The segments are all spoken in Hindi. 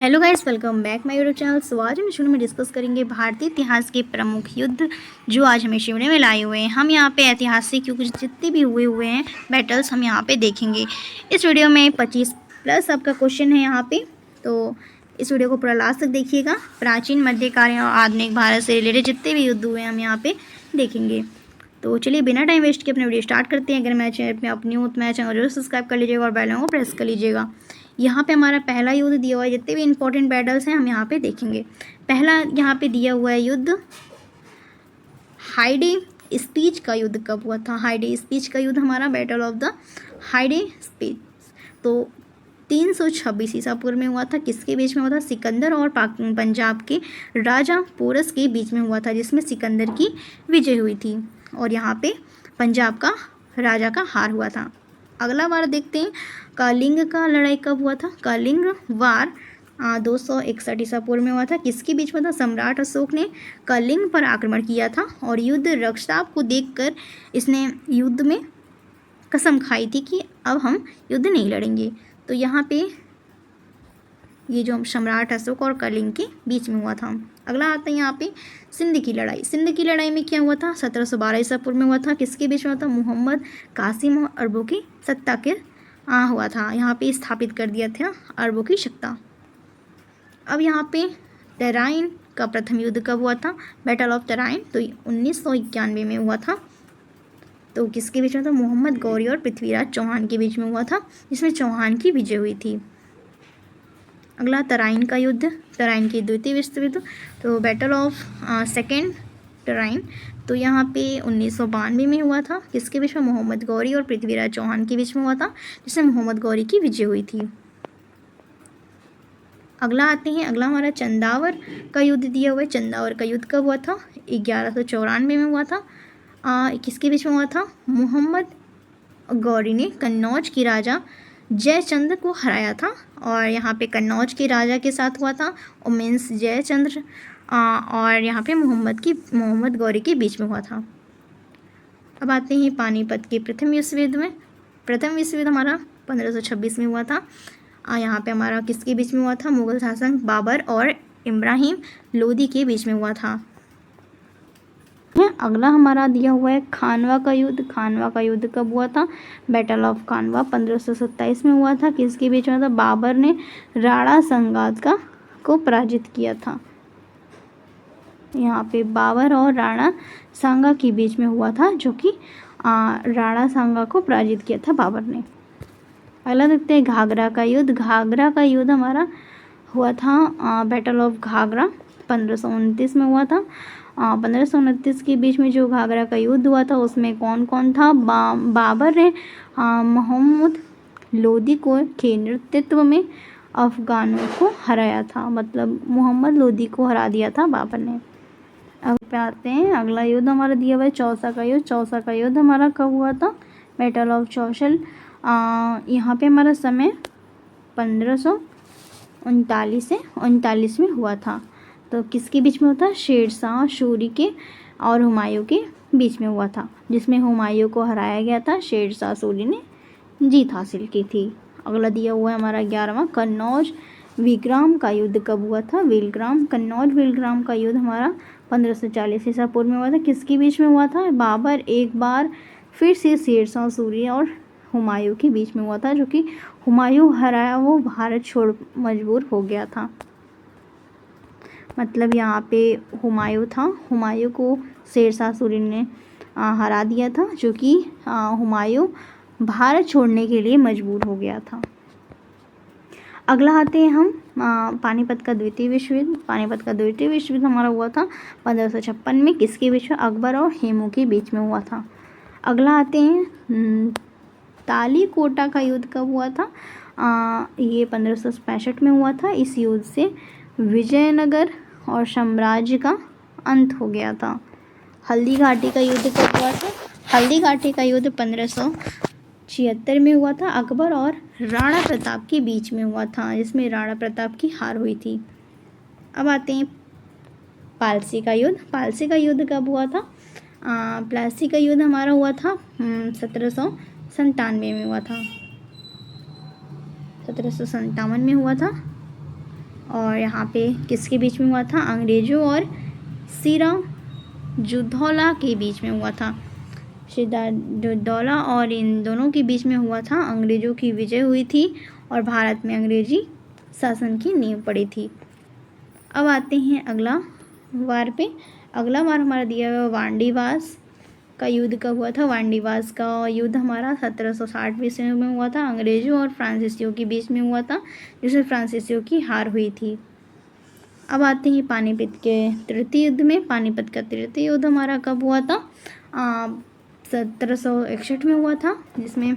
Hello guys, welcome back my YouTube channel. So आज हम शुरू में डिस्कस करेंगे भारतीय इतिहास के प्रमुख युद्ध जो आज हमें शिमले में लाए हुए हैं। हम यहाँ पे ऐतिहासिक युग जितने भी हुए हैं बैटल्स हम यहाँ पे देखेंगे। इस वीडियो में 25 प्लस आपका क्वेश्चन है यहाँ पे, तो इस वीडियो को पूरा लास्ट तक देखिएगा। प्राचीन, मध्यकालीन और आधुनिक भारत से रिलेटेड जितने भी युद्ध हुए हैं हम यहाँ पे देखेंगे। तो चलिए बिना टाइम वेस्ट के अपने वीडियो स्टार्ट करते हैं। अगर मैं चैनल पे आप न्यू हो तो मैं चैनल जरूर सब्सक्राइब कर लीजिएगा और बेल आइकन को प्रेस कर लीजिएगा। यहाँ पे हमारा पहला युद्ध दिया हुआ है, जितने भी इंपॉर्टेंट बैटल्स हैं हम यहाँ पे देखेंगे। पहला यहाँ पे दिया हुआ है युद्ध हाइडे स्पीच का युद्ध कब हुआ था। हाइडे स्पीच का युद्ध हमारा बैटल ऑफ द हाइडे स्पीच तो 326 ईसा पूर्व में हुआ था। किसके बीच में हुआ था? सिकंदर और पंजाब के राजा पोरस के बीच में हुआ था, जिसमें सिकंदर की विजय हुई थी और यहाँ पे पंजाब का राजा का हार हुआ था। अगला वार देखते हैं, कलिंग का लड़ाई कब हुआ था। कलिंग वार 261 ईसा पूर्व में हुआ था। किसके बीच में था? सम्राट अशोक ने कलिंग पर आक्रमण किया था और युद्ध रक्तचाप को देखकर इसने युद्ध में कसम खाई थी कि अब हम युद्ध नहीं लड़ेंगे। तो यहाँ पे ये जो सम्राट अशोक और कलिंग के बीच में हुआ था। अगला आता है यहाँ पे सिंध की लड़ाई। सिंध की लड़ाई में क्या हुआ था? 1712 ईसा पूर्व में हुआ था। किसके बीच में हुआ था? मोहम्मद कासिम और अरबों की सत्ता के हुआ था। यहाँ पे स्थापित कर दिया था अरबों की सत्ता। अब यहाँ पे तराइन का प्रथम युद्ध कब हुआ था? बैटल ऑफ तराइन तो 1991 में हुआ था। तो किसके बीच में था? मोहम्मद गौरी और पृथ्वीराज चौहान के बीच में हुआ था, जिसमें चौहान की विजय हुई थी। अगला तराइन का युद्ध, तराइन की द्वितीय विश्व युद्ध तो बैटल ऑफ सेकेंड तराइन तो यहाँ पे 1992 में हुआ था। किसके बीच में? मोहम्मद गौरी और पृथ्वीराज चौहान के बीच में हुआ था, जिसमें मोहम्मद गौरी की विजय हुई थी। अगला आते हैं, अगला हमारा चंदावर का युद्ध दिया हुआ है। चंदावर का युद्ध कब हुआ था? 1194 में हुआ था। किसके बीच में हुआ था? मोहम्मद गौरी ने कन्नौज की राजा जयचंद्र को हराया था और यहाँ पे कन्नौज के राजा के साथ हुआ था और मीन्स जयचंद्र और यहाँ पे मोहम्मद गौरी के बीच में हुआ था। अब आते हैं पानीपत के प्रथम विश्व युद्ध में। प्रथम विश्व युद्ध हमारा 1526 में हुआ था। यहाँ पे हमारा किसके बीच में हुआ था? मुगल शासक बाबर और इब्राहिम लोदी के बीच में हुआ था। अगला हमारा दिया हुआ है खानवा का युद्ध। खानवा का युद्ध कब हुआ था? बैटल ऑफ खानवा 1527 में हुआ था। किसके बीच में था? बाबर ने राणा संगा को पराजित किया था। यहाँ पे बाबर और राणा सांगा के बीच में हुआ था, जो कि राणा सांगा को पराजित किया था बाबर ने। अगला देखते हैं घाघरा का युद्ध। घाघरा का युद्ध हमारा हुआ था बैटल ऑफ घाघरा 1529 में हुआ था। 1529 के बीच में जो घाघरा का युद्ध हुआ था उसमें कौन कौन था? बाबर ने मोहम्मद लोदी के नेतृत्व में अफगानों को हराया था, मतलब मोहम्मद लोदी को हरा दिया था बाबर ने। अब पे आते हैं, अगला युद्ध हमारा दिया हुआ है चौसा का युद्ध। चौसा का युद्ध हमारा कब हुआ था? बैटल ऑफ चौशल यहाँ पे हमारा समय 1539 से 39 में हुआ था। तो किसके बीच में हुआ था? शेरशाह सूरी के और हुमायूं के बीच में हुआ था, जिसमें हुमायूं को हराया गया था। शेरशाह सूरी ने जीत हासिल की थी। अगला दिया हुआ है हमारा 11वां कन्नौज विलग्राम का युद्ध कब हुआ था? कन्नौज विलग्राम का युद्ध हमारा 1540 ईसा पूर्व में हुआ था। किसके बीच में हुआ था? बाबर एक बार फिर से शेरशाह सूरी और हुमायूं के बीच में हुआ था, जो कि हुमायूं हराया वो भारत छोड़ मजबूर हो गया था। मतलब यहाँ पे हुमायूं था, हुमायूं को शेरशाह सूरी ने हरा दिया था, जो कि हुमायूं भारत छोड़ने के लिए मजबूर हो गया था। अगला आते हैं हम पानीपत का द्वितीय विश्व युद्ध। पानीपत का द्वितीय विश्व युद्ध हमारा हुआ था 1556 में। किसके बीच में? अकबर और हेमू के बीच में हुआ था। अगला आते हैं तालीकोटा का युद्ध कब हुआ था? ये 1565 में हुआ था। इस युद्ध से विजयनगर और साम्राज्य का अंत हो गया था। हल्दी घाटी का युद्ध कब हुआ था? हल्दी घाटी का युद्ध 1576 में हुआ था। अकबर और राणा प्रताप के बीच में हुआ था, जिसमें राणा प्रताप की हार हुई थी। अब आते हैं पालसी का युद्ध। पालसी का युद्ध कब हुआ था? प्लासी का युद्ध हमारा हुआ था 1797 में हुआ था। 1757 में हुआ था और यहाँ पे किसके बीच में हुआ था? अंग्रेज़ों और सिराजुद्दौला के बीच में हुआ था। सिराजुद्दौला और इन दोनों के बीच में हुआ था। अंग्रेज़ों की विजय हुई थी और भारत में अंग्रेज़ी शासन की नींव पड़ी थी। अब आते हैं अगला वार पे। अगला वार हमारा दिया हुआ वांडीवास का युद्ध कब हुआ था? वांडीवास का युद्ध हमारा 1760 ईस्वी में हुआ था। अंग्रेज़ों और फ्रांसीसियों के बीच में हुआ था, जिसमें फ्रांसीसियों की हार हुई थी। अब आते हैं पानीपत के तृतीय युद्ध में। पानीपत का तृतीय युद्ध हमारा कब हुआ था? 1761 में हुआ था, जिसमें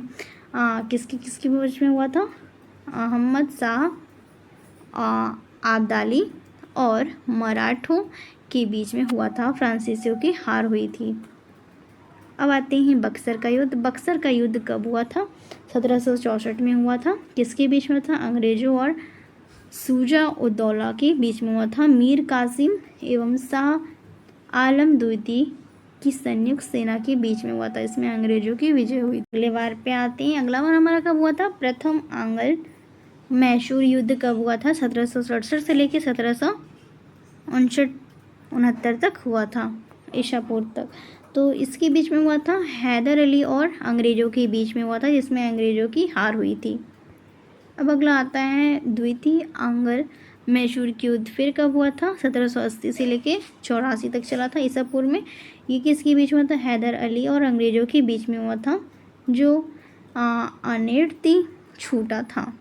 किसके बीच में हुआ था? अहमद शाह अब्दाली और मराठों के बीच में हुआ था। फ्रांसीसियों की हार हुई थी। अब आते हैं बक्सर का युद्ध। बक्सर का युद्ध कब हुआ था? 1764 में हुआ था। किसके बीच में था? अंग्रेज़ों और शुजा-उद-दौला के बीच में हुआ था। मीर कासिम एवं शाह आलम द्वितीय की संयुक्त सेना के बीच में हुआ था। इसमें अंग्रेज़ों की विजय हुई। अगले वार पे आते हैं। अगला वार हमारा कब हुआ था? प्रथम आंग्ल मैसूर युद्ध कब हुआ था? 1767 से लेकर 1769 तक हुआ था, ईसा पूर्व तक। तो इसके बीच में हुआ था। हैदर अली और अंग्रेज़ों के बीच में हुआ था, जिसमें अंग्रेज़ों की हार हुई थी। अब अगला आता है द्वितीय आंग्ल मैसूर की युद्ध। फिर कब हुआ था? 1780 से लेके 84 तक चला था, ईसा पूर्व में। ये किसके बीच में हुआ था? हैदर अली और अंग्रेज़ों के बीच में हुआ था, जो अनिर्णित छूटा था।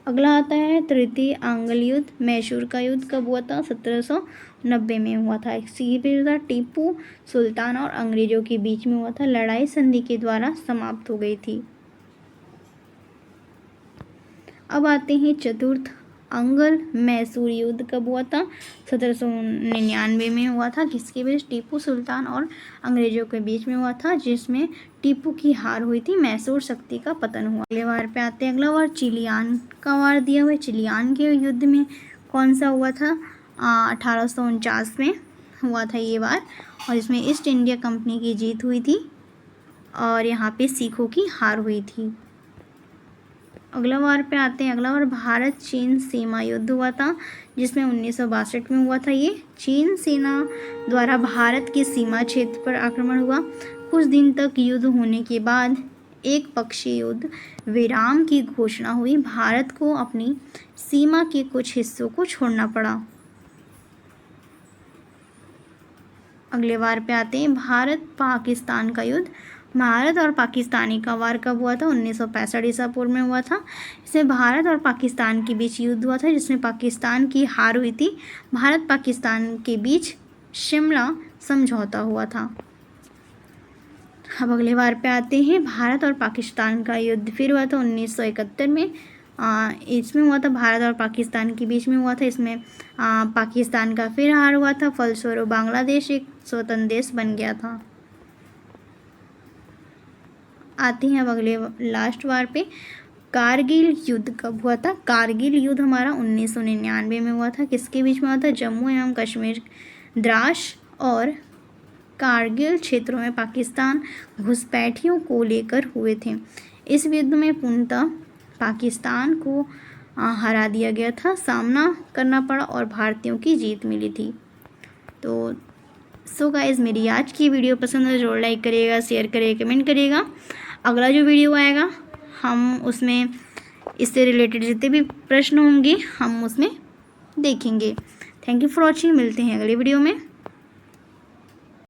अगला आता है तृतीय आंग्ल युद्ध। मैसूर का युद्ध कब हुआ था? 1790 में हुआ था। इसके बीच था टीपू सुल्तान और अंग्रेज़ों के बीच में हुआ था। लड़ाई संधि के द्वारा समाप्त हो गई थी। अब आते हैं चतुर्थ आंग्ल मैसूर युद्ध कब हुआ था? 1799 में हुआ था। किसके बीच? टीपू सुल्तान और अंग्रेज़ों के बीच में हुआ था, जिसमें टीपू की हार हुई थी। मैसूर शक्ति का पतन हुआ। अगले वार पे आते हैं। अगला वार चिलियान का वार दिया हुआ है। चिलियान के युद्ध में कौन सा हुआ था? 1849 में हुआ था ये वार, और इसमें ईस्ट इंडिया कंपनी की जीत हुई थी और यहाँ पे सिखों की हार हुई थी। अगला वार पे आते हैं। अगला वार भारत चीन सीमा युद्ध हुआ था, जिसमें 1962 में हुआ था। ये चीन सेना द्वारा भारत के सीमा क्षेत्र पर आक्रमण हुआ। कुछ दिन तक युद्ध होने के बाद एक पक्षीय युद्ध विराम की घोषणा हुई। भारत को अपनी सीमा के कुछ हिस्सों को छोड़ना पड़ा। अगले वार पे आते हैं। भारत पाकिस्तान का युद्ध। भारत और पाकिस्तानी का वार कब हुआ था? 1965 ईसा पूर्व में हुआ था। इसमें भारत और पाकिस्तान के बीच युद्ध हुआ था, जिसमें पाकिस्तान की हार हुई थी। भारत पाकिस्तान के बीच शिमला समझौता हुआ था। अब अगले वार पे आते हैं। भारत और पाकिस्तान का युद्ध फिर हुआ था 1971 में। इसमें हुआ था भारत और पाकिस्तान के बीच में हुआ था। इसमें पाकिस्तान का फिर हार हुआ था। फलस्वरूप बांग्लादेश एक स्वतंत्र देश बन गया था। आते हैं अब अगले लास्ट वार पे। कारगिल युद्ध कब हुआ था? कारगिल युद्ध हमारा 1999 में हुआ था। किसके बीच में हुआ था? जम्मू एवं कश्मीर, द्रास और कारगिल क्षेत्रों में पाकिस्तान घुसपैठियों को लेकर हुए थे। इस युद्ध में पूर्णतः पाकिस्तान को हरा दिया गया था, सामना करना पड़ा और भारतीयों की जीत मिली थी। तो सो गाइस, मेरी आज की वीडियो पसंद है जरूर लाइक करिएगा, शेयर करिएगा, कमेंट करिएगा। अगला जो वीडियो आएगा हम उसमें इससे रिलेटेड जितने भी प्रश्न होंगे हम उसमें देखेंगे। Thank you for watching. मिलते हैं अगले वीडियो में।